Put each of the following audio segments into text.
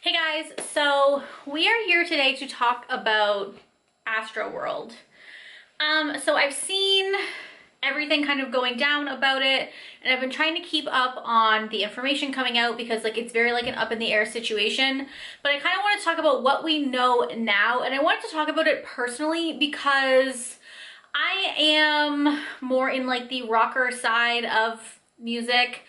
Hey guys, so we are here today to talk about Astroworld. So I've seen everything kind of going down about it, and I've been trying to keep up on the information coming out because it's very like an up in the air situation. But I kind of want to talk about what we know now, and I wanted to talk about it personally because I am more in like the rocker side of music.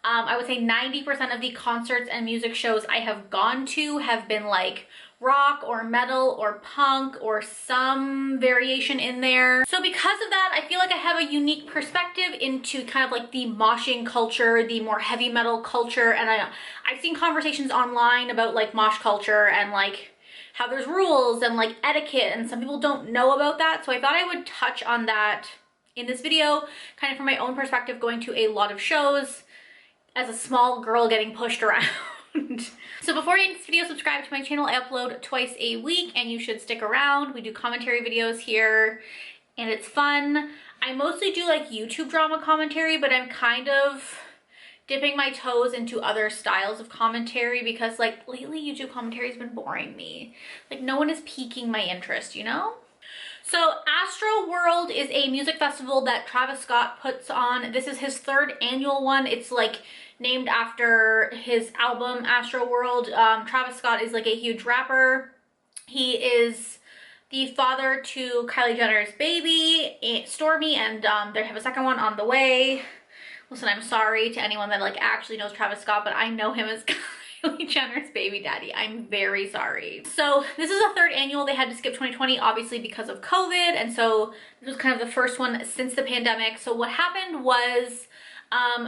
I would say 90% of the concerts and music shows I have gone to have been like rock or metal or punk or some variation in there. So because of that, I feel like I have a unique perspective into kind of like the moshing culture, the more heavy metal culture. And I've seen conversations online about like mosh culture and like how there's rules and like etiquette, and some people don't know about that. So I thought I would touch on that in this video, kind of from my own perspective, going to a lot of shows as a small girl getting pushed around. So before you end this video, subscribe to my channel. I upload twice a week and you should stick around. We do commentary videos here and it's fun. I mostly do like YouTube drama commentary, but I'm kind of dipping my toes into other styles of commentary because like lately YouTube commentary has been boring me. Like no one is piquing my interest, you know? So Astroworld is a music festival that Travis Scott puts on. This is his third annual one. It's like named after his album Astroworld. Travis Scott is like a huge rapper. He is the father to Kylie Jenner's baby, Stormy, and they have a second one on the way. Listen, I'm sorry to anyone that like actually knows Travis Scott, but I know him as Kylie Jenner's baby daddy. I'm very sorry. So this is a third annual. They had to skip 2020 obviously because of COVID, and so this was kind of the first one since the pandemic. So what happened was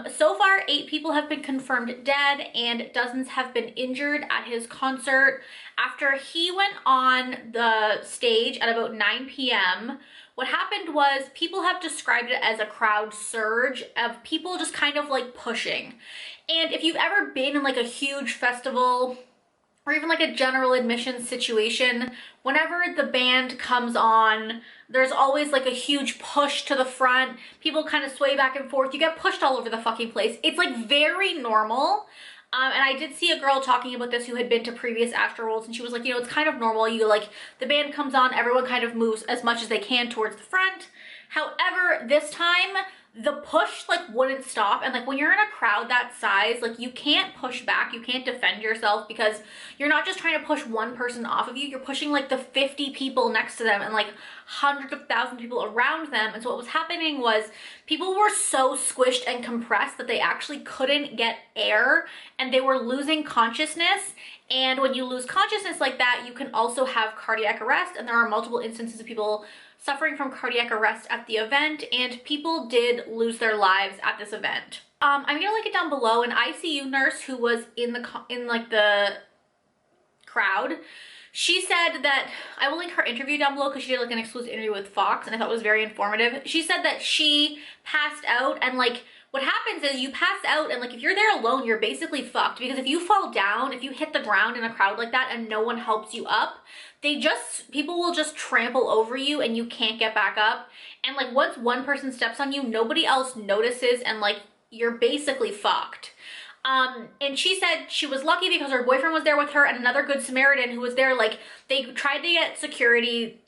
so far 8 people have been confirmed dead and dozens have been injured at his concert after he went on the stage at about 9 p.m. What happened was people have described it as a crowd surge of people just kind of like pushing. And if you've ever been in like a huge festival or even like a general admission situation, whenever the band comes on, there's always like a huge push to the front. People kind of sway back and forth. You get pushed all over the fucking place. It's like very normal. And I did see a girl talking about this who had been to previous Astroworlds, and she was like, you know, it's kind of normal. You like, the band comes on, everyone kind of moves as much as they can towards the front. However, this time, the push like wouldn't stop, and like when you're in a crowd that size, like you can't push back, you can't defend yourself because you're not just trying to push one person off of you, you're pushing like the 50 people next to them and like hundreds of thousands of people around them. And so what was happening was people were so squished and compressed that they actually couldn't get air and they were losing consciousness. And when you lose consciousness like that, you can also have cardiac arrest, and there are multiple instances of people suffering from cardiac arrest at the event, and people did lose their lives at this event. I'm gonna link it down below. An ICU nurse who was in the crowd, she said that, I will link her interview down below because she did like an exclusive interview with Fox and I thought it was very informative. She said that she passed out, and like what happens is you pass out and like if you're there alone, you're basically fucked, because if you fall down, if you hit the ground in a crowd like that and no one helps you up, people will just trample over you and you can't get back up. And like once one person steps on you, nobody else notices, and like you're basically fucked. And she said she was lucky because her boyfriend was there with her and another good Samaritan who was there. Like they tried to get security,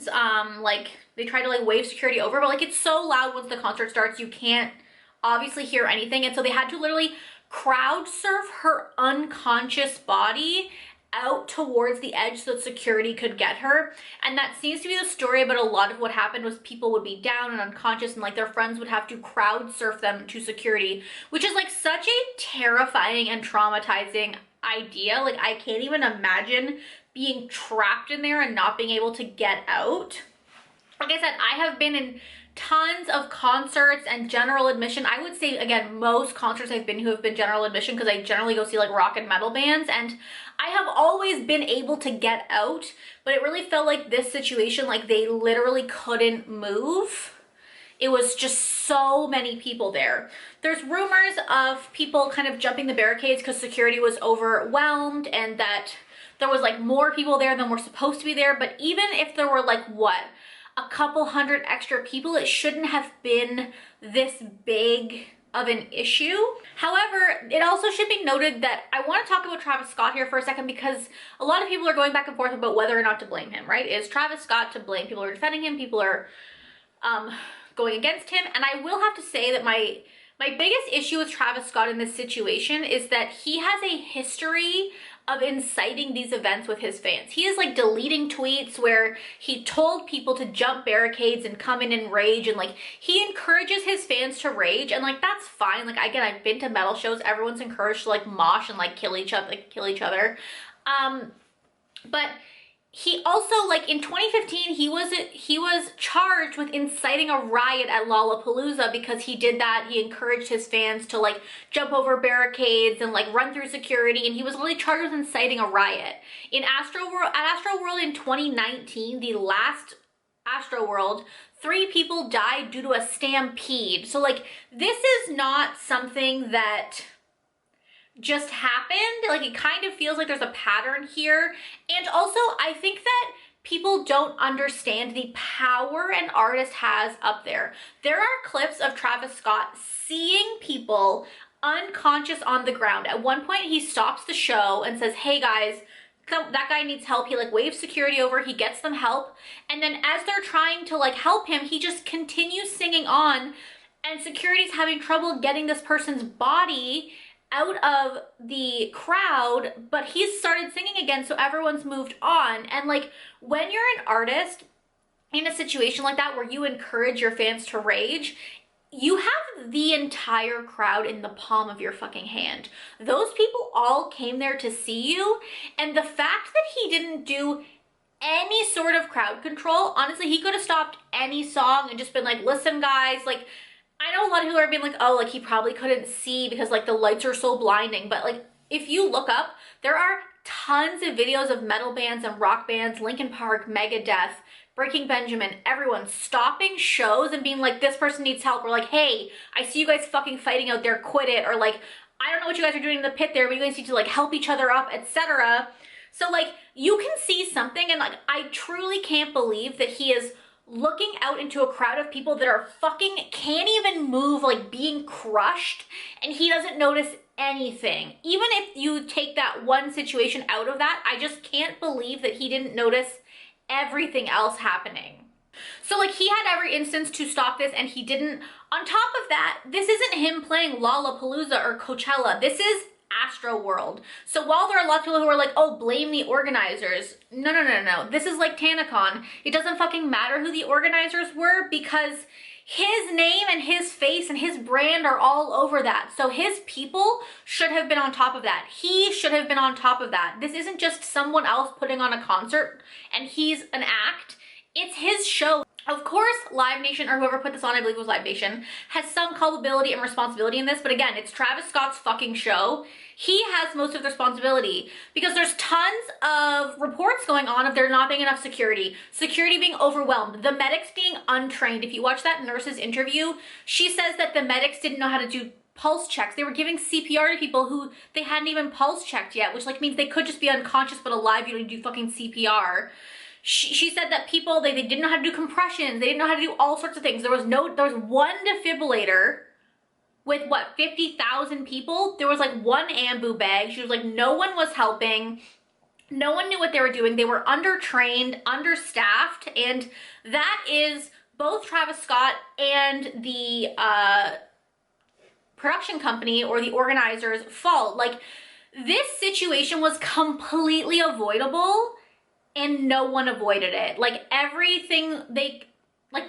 like they tried to like wave security over, but like it's so loud once the concert starts, you can't obviously hear anything. And so they had to literally crowd surf her unconscious body out towards the edge so that security could get her. And that seems to be the story, but a lot of what happened was people would be down and unconscious and like their friends would have to crowd surf them to security, which is like such a terrifying and traumatizing idea. Like I can't even imagine being trapped in there and not being able to get out. Like I said, I have been in tons of concerts and general admission. I would say, again, most concerts I've been to have been general admission because I generally go see like rock and metal bands, and I have always been able to get out, but it really felt like this situation, like they literally couldn't move. It was just so many people there. There's rumors of people kind of jumping the barricades because security was overwhelmed and that there was like more people there than were supposed to be there. But even if there were like, what, a couple hundred extra people, it shouldn't have been this big of an issue. However, it also should be noted that I want to talk about Travis Scott here for a second, because a lot of people are going back and forth about whether or not to blame him, right? Is Travis Scott to blame? People are defending him, people are going against him. And I will have to say that my biggest issue with Travis Scott in this situation is that he has a history of inciting these events with his fans. He is like deleting tweets where he told people to jump barricades and come in and rage, and like he encourages his fans to rage, and like that's fine. Like again, I've been to metal shows, everyone's encouraged to like mosh and like kill each other. But he also, like in 2015, he was charged with inciting a riot at Lollapalooza because he did that. He encouraged his fans to like jump over barricades and like run through security, and he was really charged with inciting a riot. At Astroworld in 2019, the last Astroworld, 3 people died due to a stampede. So like this is not something that just happened. Like it kind of feels like there's a pattern here. And also I think that people don't understand the power an artist has up there. There are clips of Travis Scott seeing people unconscious on the ground. At one point he stops the show and says, hey guys, that guy needs help. He like waves security over, he gets them help, and then as they're trying to like help him, he just continues singing on, and security's having trouble getting this person's body out of the crowd, but he's started singing again, so everyone's moved on. And like when you're an artist in a situation like that where you encourage your fans to rage, you have the entire crowd in the palm of your fucking hand. Those people all came there to see you, and the fact that he didn't do any sort of crowd control, honestly, he could have stopped any song and just been like, listen guys, like I know a lot of people are being like, oh, like he probably couldn't see because like the lights are so blinding. But like, if you look up, there are tons of videos of metal bands and rock bands, Linkin Park, Megadeth, Breaking Benjamin, everyone stopping shows and being like, this person needs help. Or like, hey, I see you guys fucking fighting out there, quit it. Or like, I don't know what you guys are doing in the pit there, but you guys need to like help each other up, etc. So like, you can see something, and like, I truly can't believe that he is looking out into a crowd of people that are fucking can't even move, like being crushed, and he doesn't notice anything. Even if you take that one situation out of that, I just can't believe that he didn't notice everything else happening. So like he had every instance to stop this and he didn't. On top of that, this isn't him playing Lollapalooza or Coachella. This is Astroworld. So while there are a lot of people who are like, oh, blame the organizers. No. This is like TanaCon. It doesn't fucking matter who the organizers were, because his name and his face and his brand are all over that. So his people should have been on top of that. He should have been on top of that. This isn't just someone else putting on a concert and he's an act. It's his show. Of course, Live Nation, or whoever put this on, I believe it was Live Nation, has some culpability and responsibility in this, but again, it's Travis Scott's fucking show. He has most of the responsibility, because there's tons of reports going on of there not being enough security being overwhelmed, the medics being untrained. If you watch that nurse's interview, she says that the medics didn't know how to do pulse checks. They were giving CPR to people who they hadn't even pulse checked yet, which like means they could just be unconscious but alive. You don't do fucking CPR. She said that people, they didn't know how to do compressions. They didn't know how to do all sorts of things. There was one defibrillator with what, 50,000 people? There was like one ambu bag. She was like, no one was helping. No one knew what they were doing. They were undertrained, understaffed, and that is both Travis Scott and the production company or the organizers' fault. Like, this situation was completely avoidable, and no one avoided it. Like everything,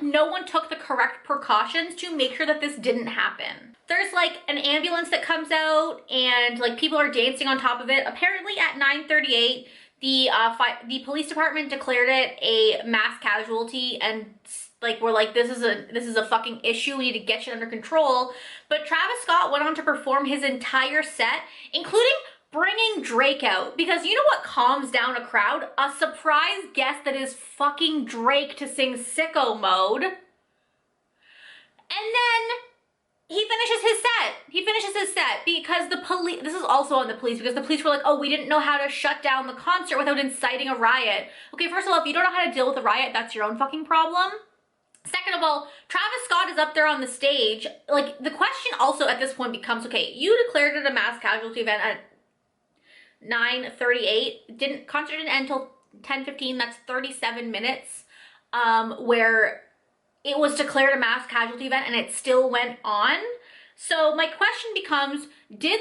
no one took the correct precautions to make sure that this didn't happen. There's like an ambulance that comes out and like people are dancing on top of it. Apparently at 9:38, the police department declared it a mass casualty, and like we're like, this is a fucking issue. We need to get shit under control. But Travis Scott went on to perform his entire set, including bringing Drake out, because you know what calms down a crowd? A surprise guest that is fucking Drake to sing Sicko Mode. And then he finishes his set because the police, this is also on the police, because the police were like, oh, we didn't know how to shut down the concert without inciting a riot. Okay, first of all, if you don't know how to deal with a riot, that's your own fucking problem. Second of all, Travis Scott is up there on the stage. Like, the question also at this point becomes, okay, you declared it a mass casualty event at 9:38. Concert didn't end until 10:15. That's 37 minutes, where it was declared a mass casualty event and it still went on. So my question becomes, did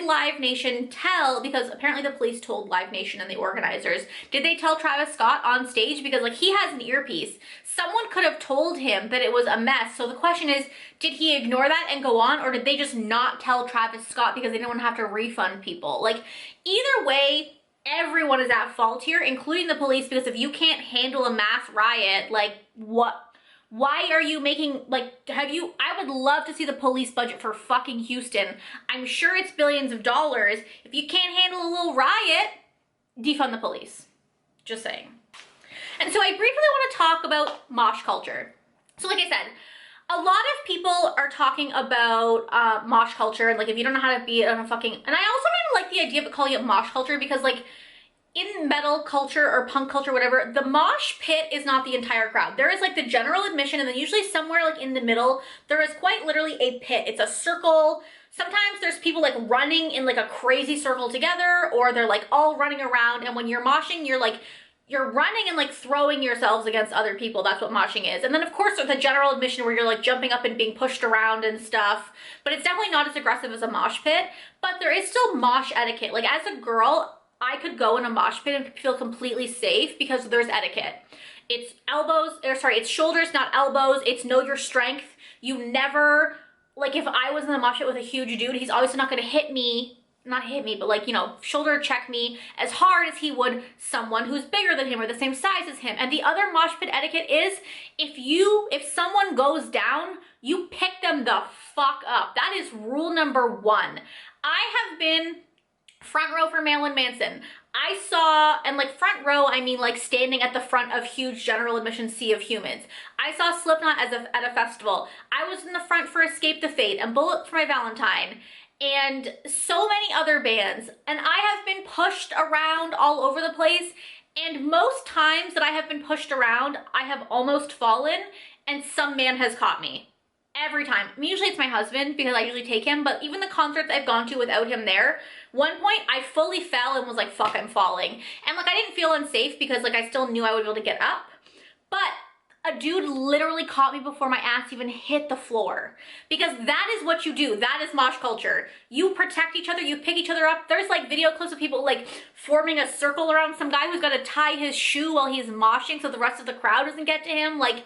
Live Nation tell, because apparently the police told Live Nation and the organizers, did they tell Travis Scott on stage? Because like, he has an earpiece. Someone could have told him that it was a mess. So the question is, did he ignore that and go on, or did they just not tell Travis Scott because they didn't want to have to refund people? Like, either way, everyone is at fault here, including the police, because if you can't handle a mass riot, like, why are you making, like, I would love to see the police budget for fucking Houston. I'm sure it's billions of dollars. If you can't handle a little riot, defund the police. Just saying. And so I briefly want to talk about mosh culture. So like I said, a lot of people are talking about mosh culture, and like, if you don't know how to be on a fucking, and I also don't like the idea of calling it mosh culture, because like, in metal culture or punk culture, whatever, the mosh pit is not the entire crowd. There is like the general admission, and then usually somewhere like in the middle, there is quite literally a pit. It's a circle. Sometimes there's people like running in like a crazy circle together, or they're like all running around. And when you're moshing, you're running and like throwing yourselves against other people. That's what moshing is. And then of course there's the general admission where you're like jumping up and being pushed around and stuff, but it's definitely not as aggressive as a mosh pit. But there is still mosh etiquette. Like, as a girl, I could go in a mosh pit and feel completely safe because there's etiquette. It's it's shoulders, not elbows. It's know your strength. You never, like, if I was in the mosh pit with a huge dude, he's obviously not gonna not hit me, but like, you know, shoulder check me as hard as he would someone who's bigger than him or the same size as him. And the other mosh pit etiquette is, if someone goes down, you pick them the fuck up. That is rule number one. I have been front row for Marilyn Manson. I saw, and like front row, I mean like standing at the front of huge general admission sea of humans. I saw Slipknot at a festival. I was in the front for Escape the Fate and Bullet for My Valentine, and so many other bands. And I have been pushed around all over the place, and most times that I have been pushed around, I have almost fallen and some man has caught me. Every time. I mean, usually it's my husband because I usually take him, but even the concerts I've gone to without him there, one point I fully fell and was like, fuck, I'm falling. And like, I didn't feel unsafe because like, I still knew I would be able to get up, but a dude literally caught me before my ass even hit the floor. Because that is what you do. That is mosh culture. You protect each other, you pick each other up. There's like video clips of people like forming a circle around some guy who's got to tie his shoe while he's moshing so the rest of the crowd doesn't get to him. Like,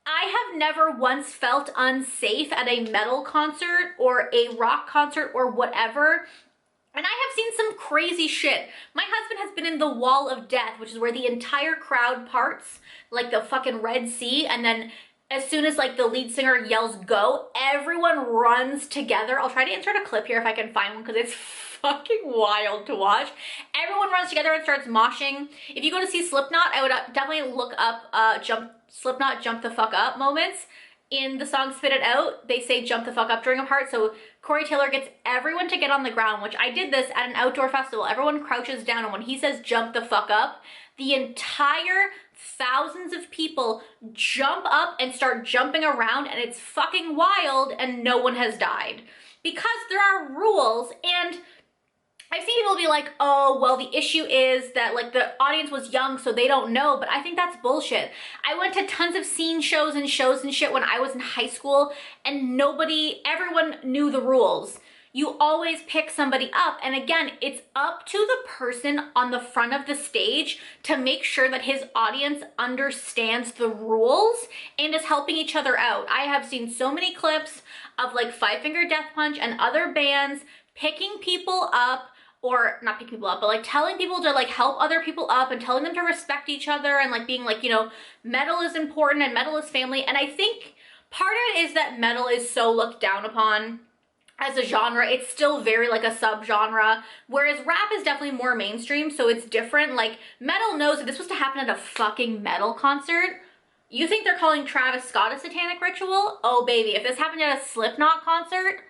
I have never once felt unsafe at a metal concert or a rock concert or whatever. And I have seen some crazy shit. My husband has been in the Wall of Death, which is where the entire crowd parts, like the fucking Red Sea, and then as soon as like the lead singer yells go, everyone runs together. I'll try to insert a clip here if I can find one because it's fucking wild to watch. Everyone runs together and starts moshing. If you go to see Slipknot, I would definitely look up Slipknot Jump the Fuck Up moments. In the song Spit It Out, they say jump the fuck up during a part. So Corey Taylor gets everyone to get on the ground, which I did this at an outdoor festival. Everyone crouches down, and when he says jump the fuck up, the entire thousands of people jump up and start jumping around, and it's fucking wild, and no one has died. Because there are rules, and I've seen people be like, oh, well, the issue is that like the audience was young, so they don't know, but I think that's bullshit. I went to tons of scene shows and shit when I was in high school, and everyone knew the rules. You always pick somebody up, and again, it's up to the person on the front of the stage to make sure that his audience understands the rules and is helping each other out. I have seen so many clips of like Five Finger Death Punch and other bands picking people up, or not pick people up, but like telling people to like help other people up and telling them to respect each other, and like being like, you know, metal is important and metal is family. And I think part of it is that metal is so looked down upon as a genre. It's still very like a subgenre, whereas rap is definitely more mainstream, so it's different. Like, metal knows if this was to happen at a fucking metal concert, you think they're calling Travis Scott a satanic ritual? Oh baby, if this happened at a Slipknot concert,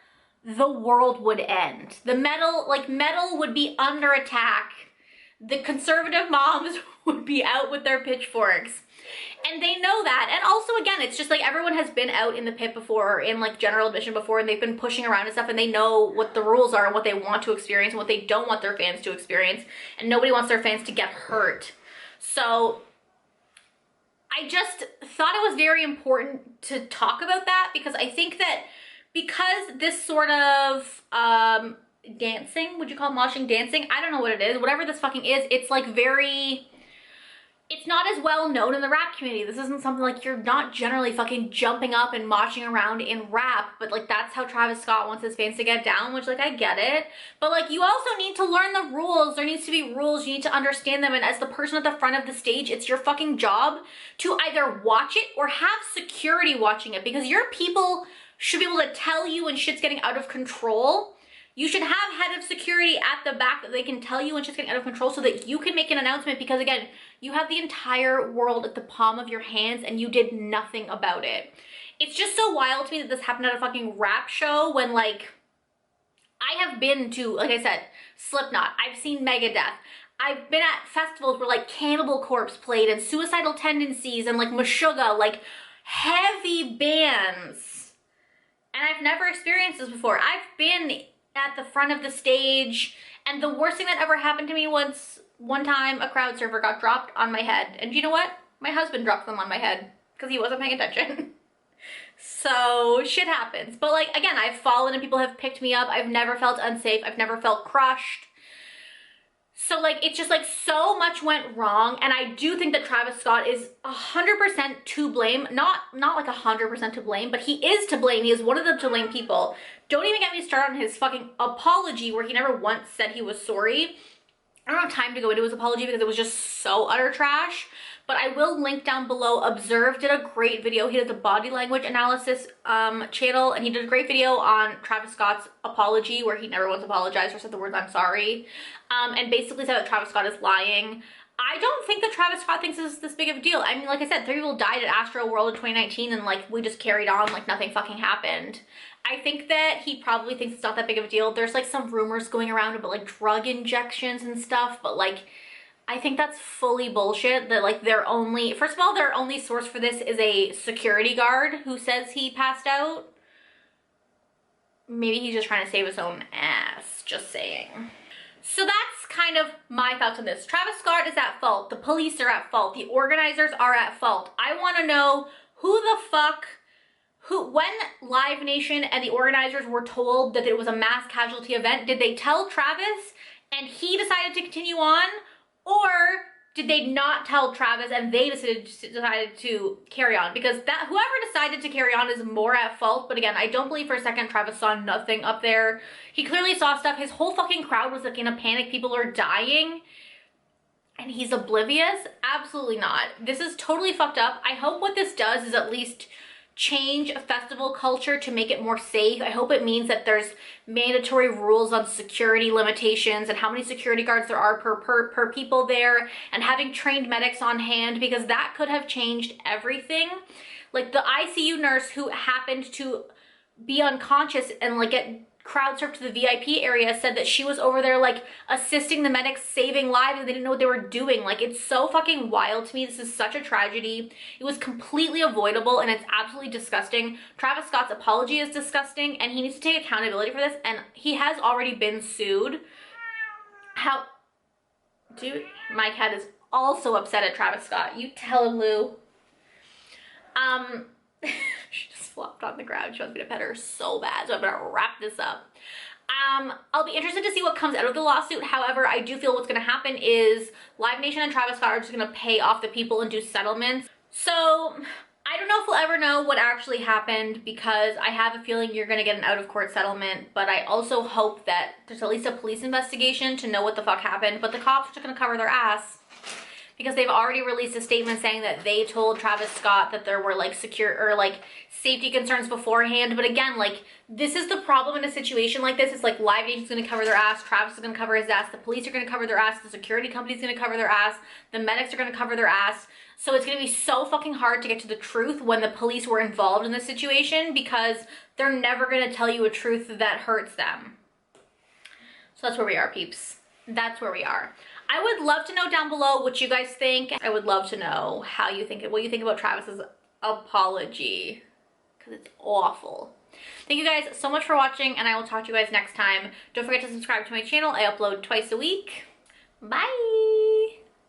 the world would end. The metal would be under attack. the conservative moms would be out with their pitchforks. And they know that. And also, again, it's just like everyone has been out in the pit before or in like general admission before, and they've been pushing around and stuff, and they know what the rules are and what they want to experience and what they don't want their fans to experience. And nobody wants their fans to get hurt. So I just thought it was very important to talk about that, because I think that because this sort of dancing, would you call moshing dancing? I don't know what it is. Whatever this fucking is, it's like very... It's not as well known in the rap community. This isn't something like, you're not generally fucking jumping up and moshing around in rap, but like that's how Travis Scott wants his fans to get down, which like I get it. But like you also need to learn the rules. There needs to be rules. You need to understand them. And as the person at the front of the stage, it's your fucking job to either watch it or have security watching it, because your people should be able to tell you when shit's getting out of control. You should have head of security at the back that they can tell you when shit's getting out of control, so that you can make an announcement, because again, you have the entire world at the palm of your hands and you did nothing about it. It's just so wild to me that this happened at a fucking rap show when, like, I have been to, like I said, Slipknot. I've seen Megadeth. I've been at festivals where like Cannibal Corpse played and Suicidal Tendencies and like Meshuggah, like heavy bands. And I've never experienced this before. I've been at the front of the stage, and the worst thing that ever happened to me was one time a crowd surfer got dropped on my head. And you know what? My husband dropped them on my head because he wasn't paying attention. So shit happens. But like, again, I've fallen and people have picked me up. I've never felt unsafe. I've never felt crushed. So like, it's just like so much went wrong. And I do think that Travis Scott is 100% to blame. Not like 100% to blame, but he is to blame. He is one of the to blame people. Don't even get me started on his fucking apology, where he never once said he was sorry. I don't have time to go into his apology because it was just so utter trash. But I will link down below. Observe did a great video. He does a body language analysis channel, and he did a great video on Travis Scott's apology, where he never once apologized or said the words "I'm sorry," and basically said that Travis Scott is lying. I don't think that Travis Scott thinks this is this big of a deal. I mean, like I said, 3 people died at Astroworld in 2019, and like we just carried on like nothing fucking happened. I think that he probably thinks it's not that big of a deal. There's like some rumors going around about like drug injections and stuff, but like I think that's fully bullshit. That like their only, first of all, their only source for this is a security guard who says he passed out. Maybe he's just trying to save his own ass, just saying. So that's kind of my thoughts on this. Travis Scott is at fault. The police are at fault. The organizers are at fault. I want to know who the fuck, when Live Nation and the organizers were told that it was a mass casualty event, did they tell Travis and he decided to continue on? Or did they not tell Travis and they decided to carry on? Because that whoever decided to carry on is more at fault. But again, I don't believe for a second Travis saw nothing up there. He clearly saw stuff. His whole fucking crowd was like in a panic. People are dying. And he's oblivious? Absolutely not. This is totally fucked up. I hope what this does is at least change festival culture to make it more safe. I hope it means that there's mandatory rules on security limitations and how many security guards there are per people there, and having trained medics on hand, because that could have changed everything. Like the ICU nurse who happened to be unconscious and like get crowd surfed to the VIP area said that she was over there like assisting the medics, saving lives, and they didn't know what they were doing. Like, it's so fucking wild to me. This is such a tragedy. It was completely avoidable and it's absolutely disgusting. Travis Scott's apology is disgusting and he needs to take accountability for this, and he has already been sued. Dude, my cat is also upset at Travis Scott. You tell him, Lou. She just flopped on the ground. She wants me to pet her so bad, so I'm gonna wrap this up. I'll be interested to see what comes out of the lawsuit. However, I do feel what's gonna happen is Live Nation and Travis Scott are just gonna pay off the people and do settlements. So I don't know if we'll ever know what actually happened, because I have a feeling you're gonna get an out-of-court settlement, but I also hope that there's at least a police investigation to know what the fuck happened. But the cops are just gonna cover their ass, because they've already released a statement saying that they told Travis Scott that there were like safety concerns beforehand. But again, like, this is the problem in a situation like this. It's like Live Nation's gonna cover their ass, Travis is gonna cover his ass, the police are gonna cover their ass, the security company's gonna cover their ass, the medics are gonna cover their ass. So it's gonna be so fucking hard to get to the truth when the police were involved in this situation, because they're never gonna tell you a truth that hurts them. So that's where we are, peeps. That's where we are. I would love to know down below what you guys think. I would love to know how you think, what you think about Travis's apology, because it's awful. Thank you guys so much for watching, and I will talk to you guys next time. Don't forget to subscribe to my channel. I upload twice a week. Bye.